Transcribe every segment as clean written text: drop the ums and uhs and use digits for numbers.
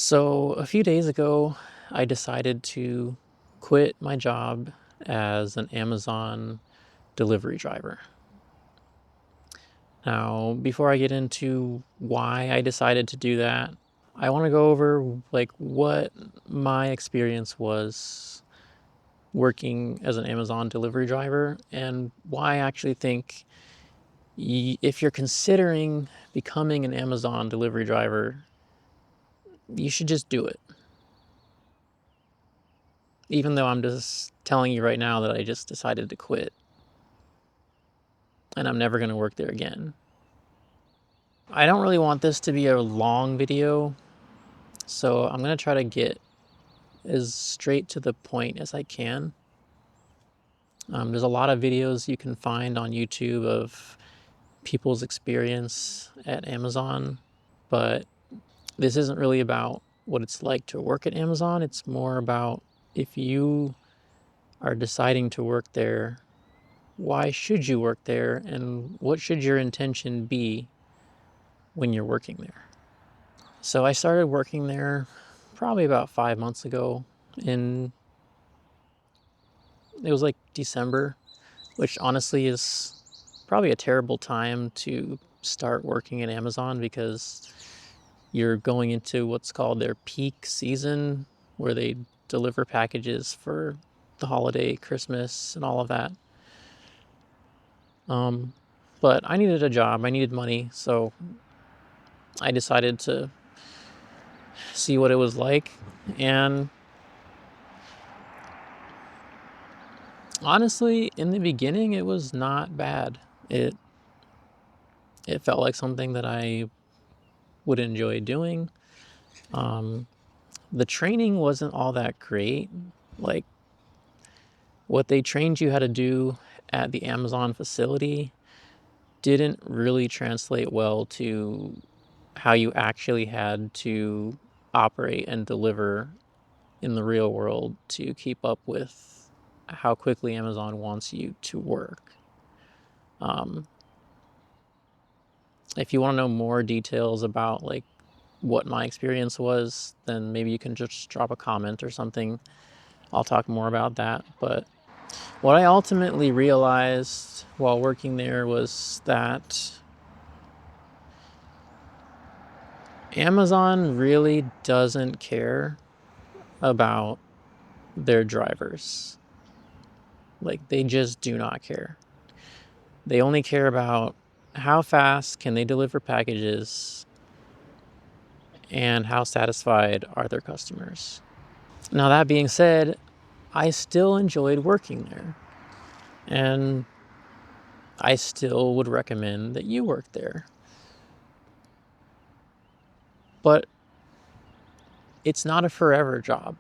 So a few days ago, I decided to quit my job as an Amazon delivery driver. Now, before I get into why I decided to do that, I want to go over what my experience was working as an Amazon delivery driver and why I actually think if you're considering becoming an Amazon delivery driver, you should just do it. Even though I'm just telling you right now that I just decided to quit and I'm never going to work there again. I don't really want this to be a long video, so I'm going to try to get as straight to the point as I can. There's a lot of videos you can find on YouTube of people's experience at Amazon, but this isn't really about what it's like to work at Amazon. It's more about if you are deciding to work there, why should you work there, and what should your intention be when you're working there? So I started working there probably about 5 months ago, and it was like December, which honestly is probably a terrible time to start working at Amazon because you're going into what's called their peak season, where they deliver packages for the holiday, Christmas, and all of that. But I needed a job, I needed money, so I decided to see what it was like. And honestly, in the beginning, it was not bad. It felt like something that I would enjoy doing. The training wasn't all that great. Like, what they trained you how to do at the Amazon facility didn't really translate well to how you actually had to operate and deliver in the real world to keep up with how quickly Amazon wants you to work. If you want to know more details about like what my experience was, then maybe you can just drop a comment or something. I'll talk more about that. But what I ultimately realized while working there was that Amazon really doesn't care about their drivers. Like, they just do not care. They only care about how fast can they deliver packages and how satisfied are their customers. Now, that being said, I still enjoyed working there, and I still would recommend that you work there. But it's not a forever job.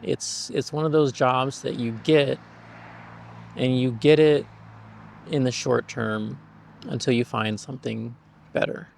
It's one of those jobs that you get, and you get it in the short term until you find something better.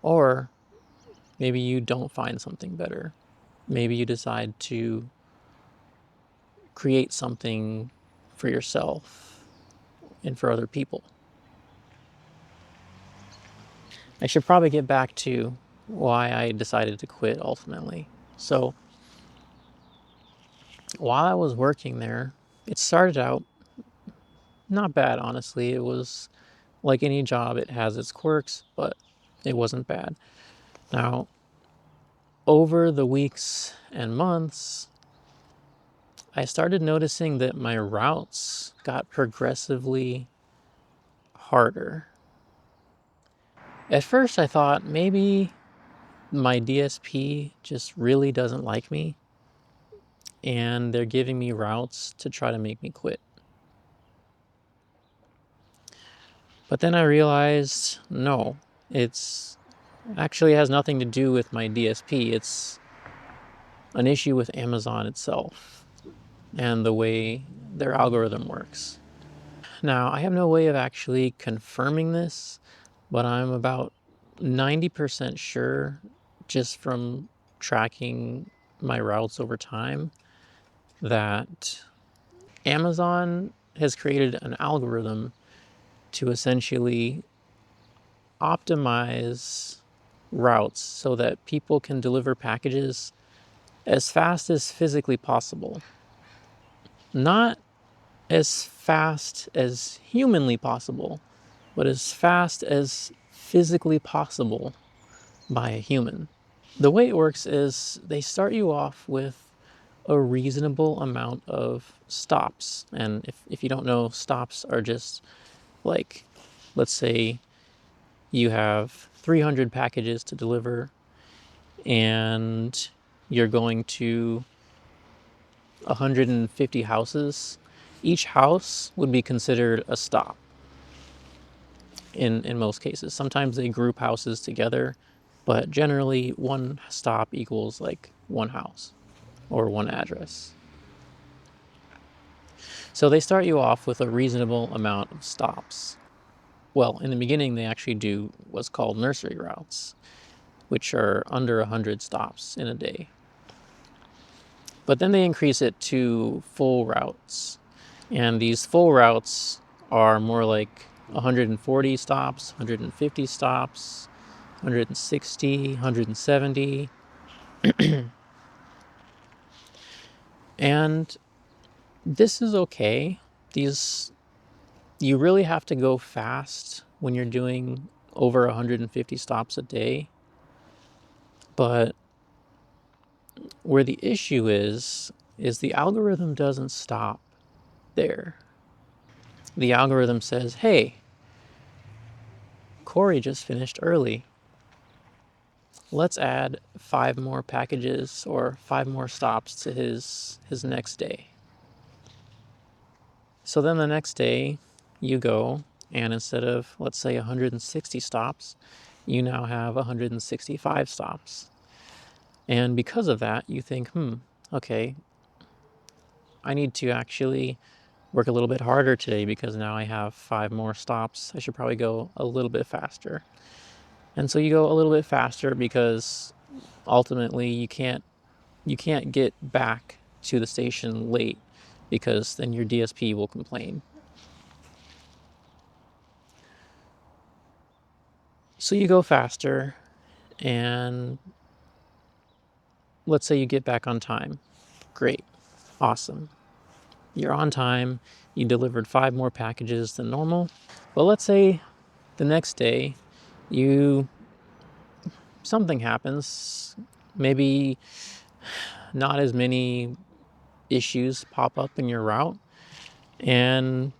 Or maybe you don't find something better. Maybe you decide to create something for yourself and for other people. I should probably get back to why I decided to quit ultimately. So while I was working there, it started out not bad, honestly. It was like any job, it has its quirks, but it wasn't bad. Now, over the weeks and months, I started noticing that my routes got progressively harder. At first, I thought maybe my DSP just really doesn't like me and they're giving me routes to try to make me quit. But then I realized, no, it's actually has nothing to do with my DSP. It's an issue with Amazon itself and the way their algorithm works. Now, I have no way of actually confirming this, but I'm about 90% sure, just from tracking my routes over time, that Amazon has created an algorithm to essentially optimize routes so that people can deliver packages as fast as physically possible. Not as fast as humanly possible, but as fast as physically possible by a human. The way it works is they start you off with a reasonable amount of stops. And if you don't know, stops are just like, let's say you have 300 packages to deliver and you're going to 150 houses. Each house would be considered a stop in most cases. Sometimes they group houses together, but generally one stop equals like one house or one address. So they start you off with a reasonable amount of stops. Well, in the beginning, they actually do what's called nursery routes, which are under 100 stops in a day. But then they increase it to full routes. And these full routes are more like 140 stops, 150 stops, 160, 170. And this is okay. You really have to go fast when you're doing over 150 stops a day. But where the issue is the algorithm doesn't stop there. The algorithm says, hey, Corey just finished early. Let's add 5 more packages or 5 more stops to his next day. So then the next day you go, and instead of, let's say, 160 stops, you now have 165 stops. And because of that, you think, okay, I need to actually work a little bit harder today because now I have 5 more stops. I should probably go a little bit faster. And so you go a little bit faster because ultimately you can't get back to the station late because then your DSP will complain. So you go faster, and let's say you get back on time. Great. Awesome. You're on time. You delivered 5 more packages than normal. But let's say the next day something happens. Maybe not as many issues pop up in your route, and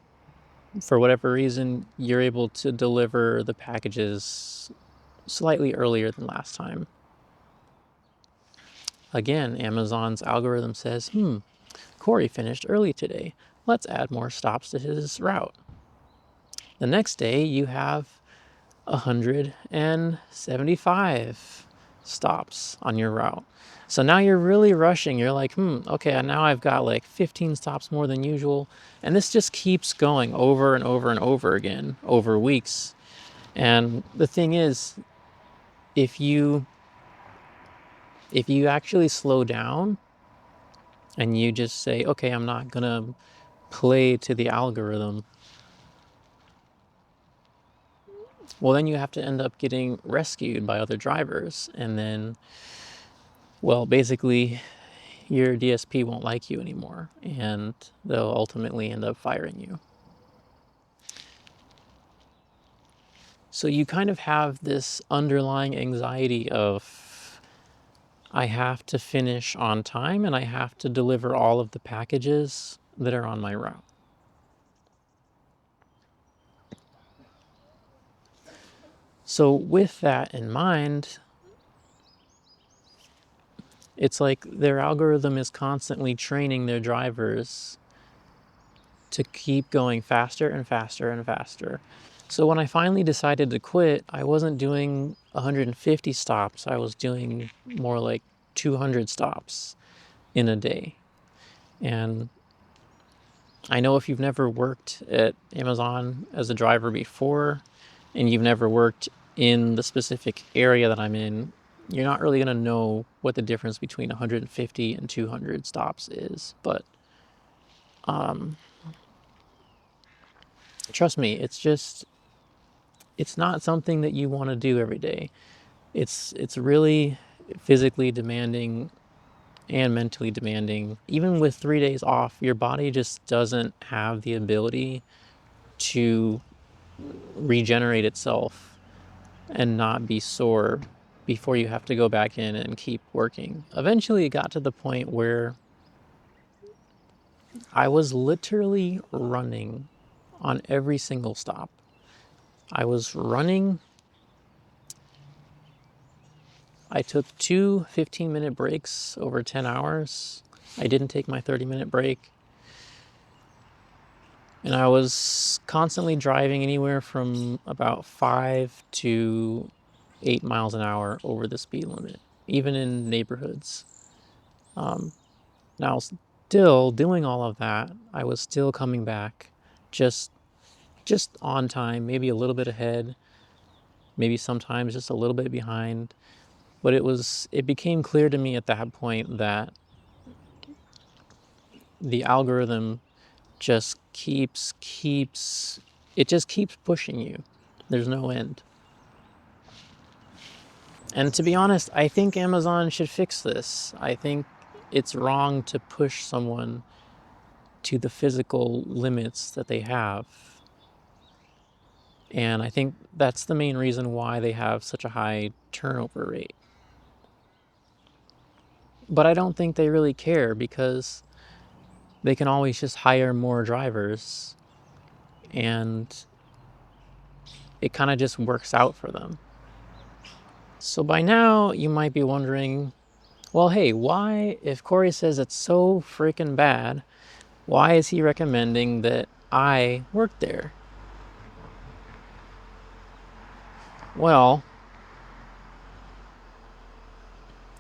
for whatever reason, you're able to deliver the packages slightly earlier than last time. Again, Amazon's algorithm says, Corey finished early today. Let's add more stops to his route. The next day, you have 175 stops on your route. So now you're really rushing. You're like, okay, now I've got like 15 stops more than usual. And this just keeps going over and over and over again over weeks. And the thing is, if you actually slow down and you just say, okay, I'm not gonna play to the algorithm, well, then you have to end up getting rescued by other drivers. And then, well, basically your DSP won't like you anymore, and they'll ultimately end up firing you. So you kind of have this underlying anxiety of, I have to finish on time and I have to deliver all of the packages that are on my route. So with that in mind, it's like their algorithm is constantly training their drivers to keep going faster and faster and faster. So when I finally decided to quit, I wasn't doing 150 stops. I was doing more like 200 stops in a day. And I know if you've never worked at Amazon as a driver before, and you've never worked in the specific area that I'm in, you're not really going to know what the difference between 150 and 200 stops is. But trust me, it's not something that you want to do every day. It's really physically demanding and mentally demanding. Even with 3 days off, your body just doesn't have the ability to regenerate itself and not be sore before you have to go back in and keep working. Eventually, it got to the point where I was literally running on every single stop. I was running. I took two 15-minute breaks over 10 hours. I didn't take my 30-minute break. And I was constantly driving anywhere from about 5 to 8 miles an hour over the speed limit, even in neighborhoods. Now, still doing all of that, I was still coming back just on time, maybe a little bit ahead, maybe sometimes just a little bit behind. But it became clear to me at that point that the algorithm just keeps pushing you. There's no end. And to be honest, I think Amazon should fix this. I think it's wrong to push someone to the physical limits that they have. And I think that's the main reason why they have such a high turnover rate. But I don't think they really care, because they can always just hire more drivers and it kind of just works out for them. So by now you might be wondering, well, hey, why, if Corey says it's so freaking bad, why is he recommending that I work there? Well,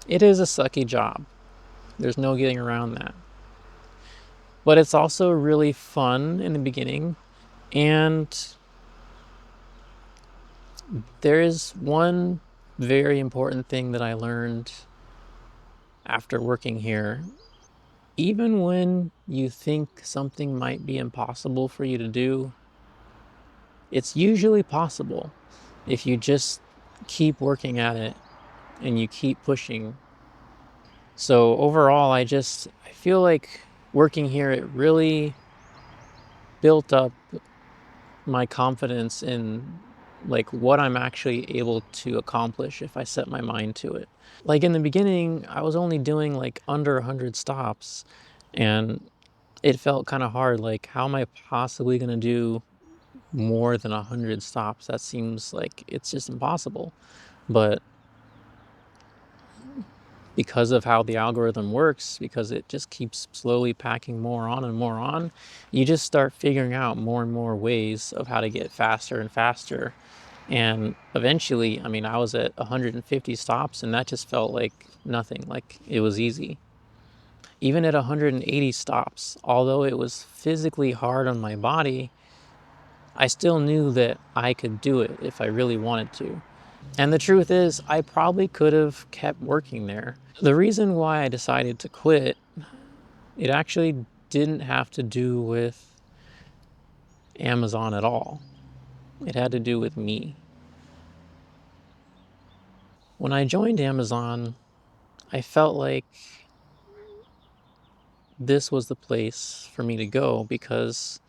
it is a sucky job. There's no getting around that. But it's also really fun in the beginning. And there is one very important thing that I learned after working here. Even when you think something might be impossible for you to do, it's usually possible if you just keep working at it and you keep pushing. So overall, I feel like working here, it really built up my confidence in like what I'm actually able to accomplish if I set my mind to it. Like in the beginning, I was only doing like under 100 stops, and it felt kind of hard. Like, how am I possibly going to do more than 100 stops? That seems like it's just impossible. But because of how the algorithm works, because it just keeps slowly packing more on and more on, you just start figuring out more and more ways of how to get faster and faster. And eventually, I mean, I was at 150 stops and that just felt like nothing, like it was easy. Even at 180 stops, although it was physically hard on my body, I still knew that I could do it if I really wanted to. And the truth is, I probably could have kept working there. The reason why I decided to quit, it actually didn't have to do with Amazon at all. It had to do with me. When I joined Amazon, I felt like this was the place for me to go, because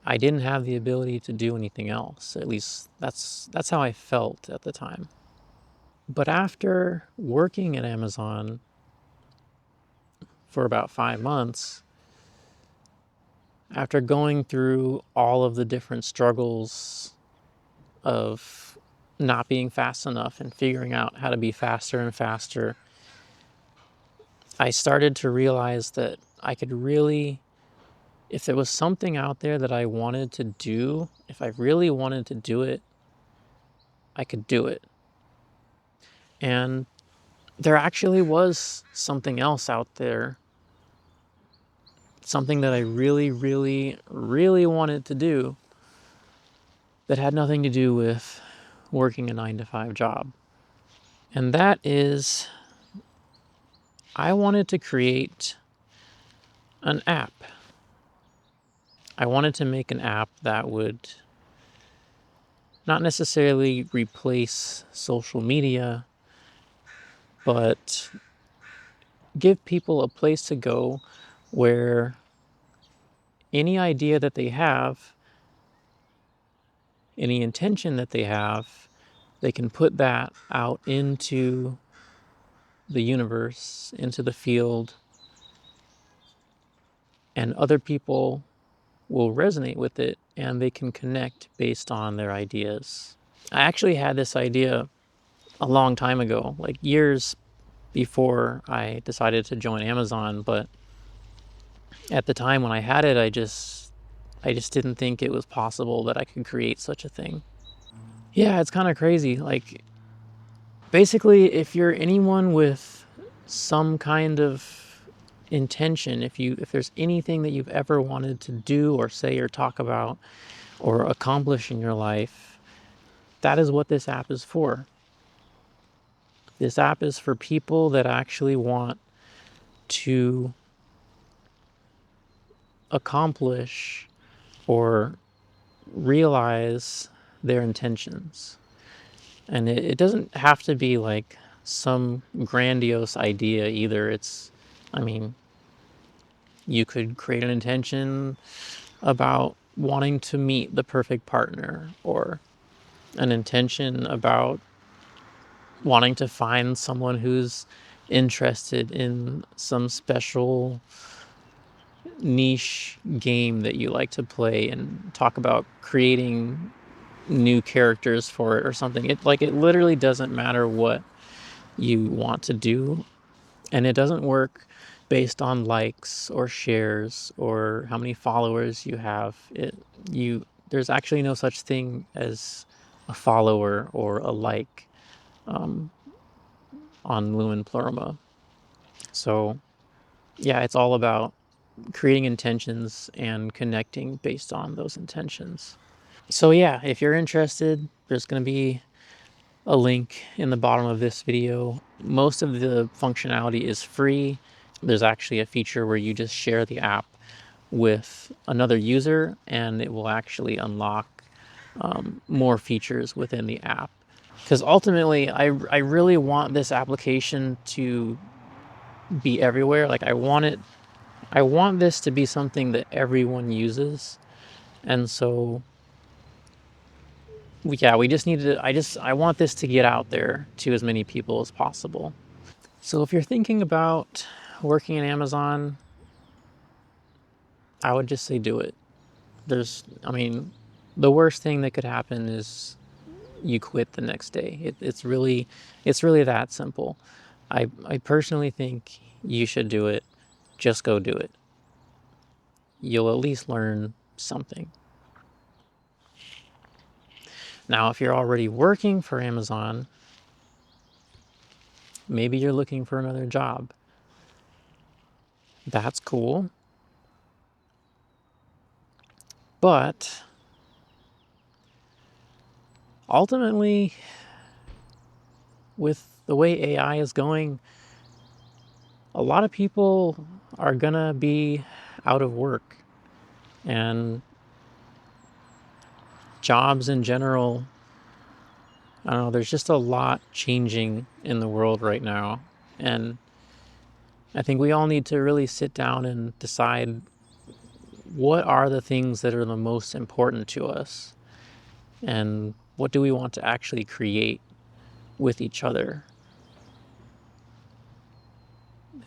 I didn't have the ability to do anything else. At least that's how I felt at the time. But after working at Amazon for about 5 months, after going through all of the different struggles of not being fast enough and figuring out how to be faster and faster, I started to realize that I could really, if there was something out there that I wanted to do, if I really wanted to do it, I could do it. And there actually was something else out there, something that I really, really, really wanted to do, that had nothing to do with working a 9-to-5 job. And that is, I wanted to create an app. I wanted to make an app that would not necessarily replace social media, but give people a place to go where any idea that they have, any intention that they have, they can put that out into the universe, into the field, and other people will resonate with it and they can connect based on their ideas. I actually had this idea a long time ago, like years before I decided to join Amazon, but at the time when I had it, I just didn't think it was possible that I could create such a thing. Yeah, it's kind of crazy. Like, basically, if you're anyone with some kind of intention, if there's anything that you've ever wanted to do or say or talk about or accomplish in your life, that is what this app is for. This app is for people that actually want to accomplish or realize their intentions. And it doesn't have to be like some grandiose idea either. I mean, you could create an intention about wanting to meet the perfect partner, or an intention about wanting to find someone who's interested in some special niche game that you like to play, and talk about creating new characters for it or something. It literally doesn't matter what you want to do, and it doesn't work based on likes or shares or how many followers you have. There's actually no such thing as a follower or a like on LumenPleroma. So yeah, it's all about creating intentions and connecting based on those intentions. So yeah, if you're interested, there's going to be a link in the bottom of this video. Most of the functionality is free. There's actually a feature where you just share the app with another user and it will actually unlock more features within the app. Because ultimately, I really want this application to be everywhere. Like, I want this to be something that everyone uses. And so, we just need to, I want this to get out there to as many people as possible. So if you're thinking about working in Amazon, I would just say do it. The worst thing that could happen is you quit the next day. It's really that simple. I personally think you should do it. Just go do it. You'll at least learn something. Now, if you're already working for Amazon, maybe you're looking for another job. That's cool. But ultimately, with the way AI is going, a lot of people are gonna be out of work, and jobs in general, I don't know, there's just a lot changing in the world right now. And I think we all need to really sit down and decide what are the things that are the most important to us, and what do we want to actually create with each other?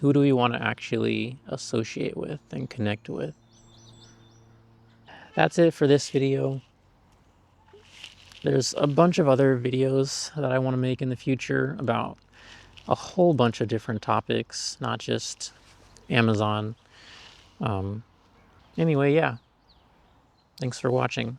Who do we want to actually associate with and connect with? That's it for this video. There's a bunch of other videos that I want to make in the future about a whole bunch of different topics, not just Amazon. Anyway, yeah. Thanks for watching.